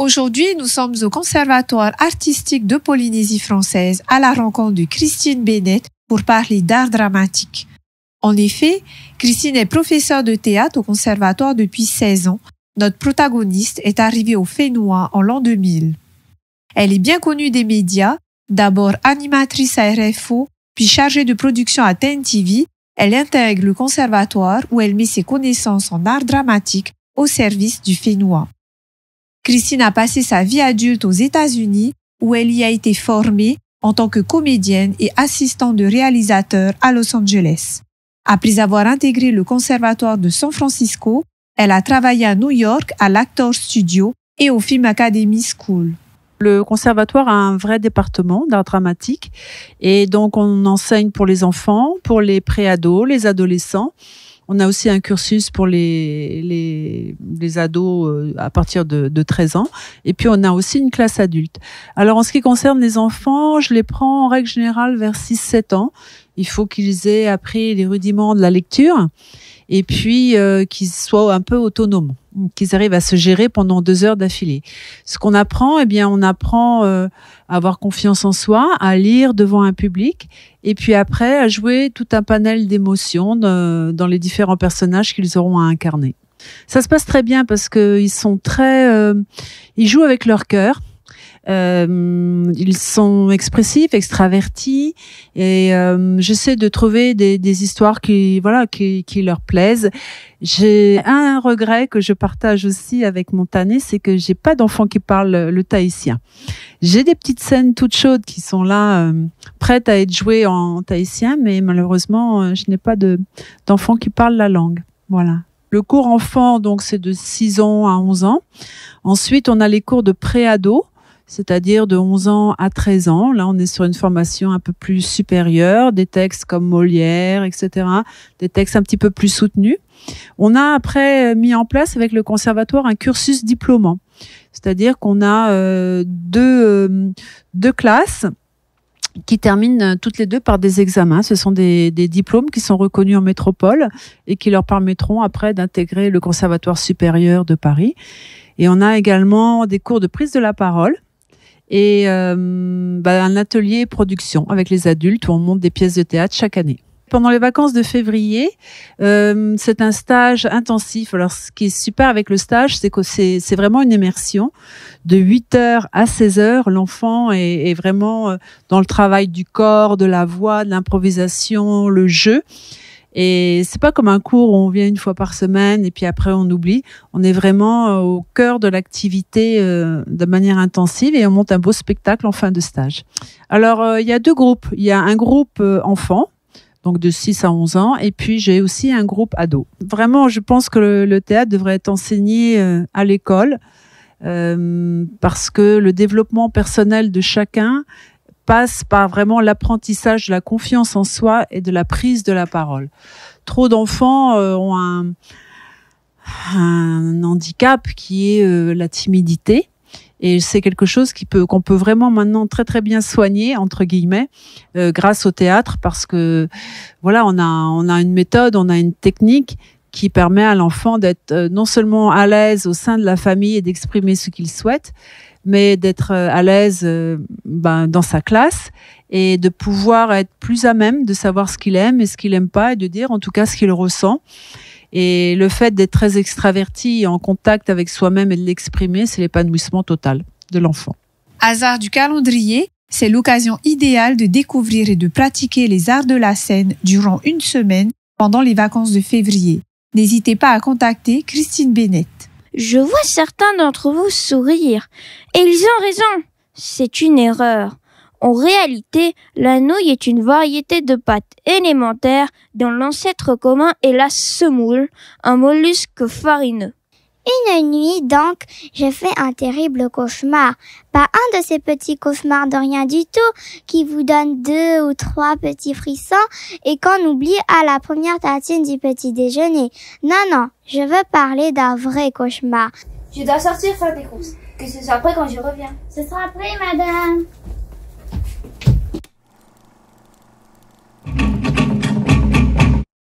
Aujourd'hui, nous sommes au Conservatoire artistique de Polynésie française à la rencontre de Christine Bennett pour parler d'art dramatique. En effet, Christine est professeure de théâtre au Conservatoire depuis 16 ans. Notre protagoniste est arrivée au Fénois en l'an 2000. Elle est bien connue des médias, d'abord animatrice à RFO, puis chargée de production à TNTV. Elle intègre le conservatoire où elle met ses connaissances en art dramatique au service du Fénois. Christine a passé sa vie adulte aux États-Unis où elle y a été formée en tant que comédienne et assistante de réalisateur à Los Angeles. Après avoir intégré le conservatoire de San Francisco, elle a travaillé à New York à l'Actors Studio et au Film Academy School. Le conservatoire a un vrai département d'art dramatique et donc on enseigne pour les enfants, pour les pré-ados, les adolescents. On a aussi un cursus pour les ados à partir de 13 ans. Et puis, on a aussi une classe adulte. Alors, en ce qui concerne les enfants, je les prends en règle générale vers 6-7 ans. Il faut qu'ils aient appris les rudiments de la lecture et puis qu'ils soient un peu autonomes, qu'ils arrivent à se gérer pendant 2 heures d'affilée. Ce qu'on apprend, on apprend à avoir confiance en soi, à lire devant un public, et puis après à jouer tout un panel d'émotions dans les différents personnages qu'ils auront à incarner. Ça se passe très bien parce que ils jouent avec leur cœur. Ils sont expressifs, extravertis, et j'essaie de trouver des histoires qui leur plaisent. J'ai un regret que je partage aussi avec mon Tané, c'est que j'ai pas d'enfants qui parlent le tahitien. J'ai des petites scènes toutes chaudes qui sont là, prêtes à être jouées en tahitien, mais malheureusement, je n'ai pas d'enfants qui parlent la langue. Voilà. Le cours enfant, donc, c'est de 6 ans à 11 ans. Ensuite, on a les cours de pré-ado, c'est-à-dire de 11 ans à 13 ans. Là, on est sur une formation un peu plus supérieure, des textes comme Molière, etc., des textes un petit peu plus soutenus. On a après mis en place avec le conservatoire un cursus diplômant, c'est-à-dire qu'on a deux classes qui terminent toutes les deux par des examens. Ce sont des diplômes qui sont reconnus en métropole et qui leur permettront après d'intégrer le Conservatoire supérieur de Paris. Et on a également des cours de prise de la parole et un atelier production avec les adultes où on monte des pièces de théâtre chaque année. Pendant les vacances de février, c'est un stage intensif. Alors, ce qui est super avec le stage, c'est que c'est vraiment une immersion. De 8h à 16h, l'enfant est vraiment dans le travail du corps, de la voix, de l'improvisation, le jeu. Et c'est pas comme un cours où on vient une fois par semaine et puis après on oublie. On est vraiment au cœur de l'activité de manière intensive et on monte un beau spectacle en fin de stage. Alors, il y a 2 groupes. Il y a un groupe enfant, donc de 6 à 11 ans, et puis j'ai aussi un groupe ado. Vraiment, je pense que le théâtre devrait être enseigné à l'école parce que le développement personnel de chacun passe par vraiment l'apprentissage de la confiance en soi et de la prise de la parole. Trop d'enfants ont un handicap qui est la timidité. Et c'est quelque chose qu'on peut vraiment maintenant très très bien soigner entre guillemets grâce au théâtre parce que voilà on a une méthode, on a une technique qui permet à l'enfant d'être non seulement à l'aise au sein de la famille et d'exprimer ce qu'il souhaite, mais d'être à l'aise dans sa classe et de pouvoir être plus à même de savoir ce qu'il aime et ce qu'il aime pas et de dire en tout cas ce qu'il ressent. Et le fait d'être très extraverti et en contact avec soi-même et de l'exprimer, c'est l'épanouissement total de l'enfant. Hasard du calendrier, c'est l'occasion idéale de découvrir et de pratiquer les arts de la scène durant une semaine pendant les vacances de février. N'hésitez pas à contacter Christine Bennett. Je vois certains d'entre vous sourire. Et ils ont raison. C'est une erreur. En réalité, la nouille est une variété de pâte élémentaire dont l'ancêtre commun est la semoule, un mollusque farineux. Une nuit, donc, j'ai fait un terrible cauchemar. Pas un de ces petits cauchemars de rien du tout qui vous donne 2 ou 3 petits frissons et qu'on oublie à la première tartine du petit déjeuner. Non, je veux parler d'un vrai cauchemar. Je dois sortir faire des courses. Que ce soit après quand je reviens. Ce sera après, madame.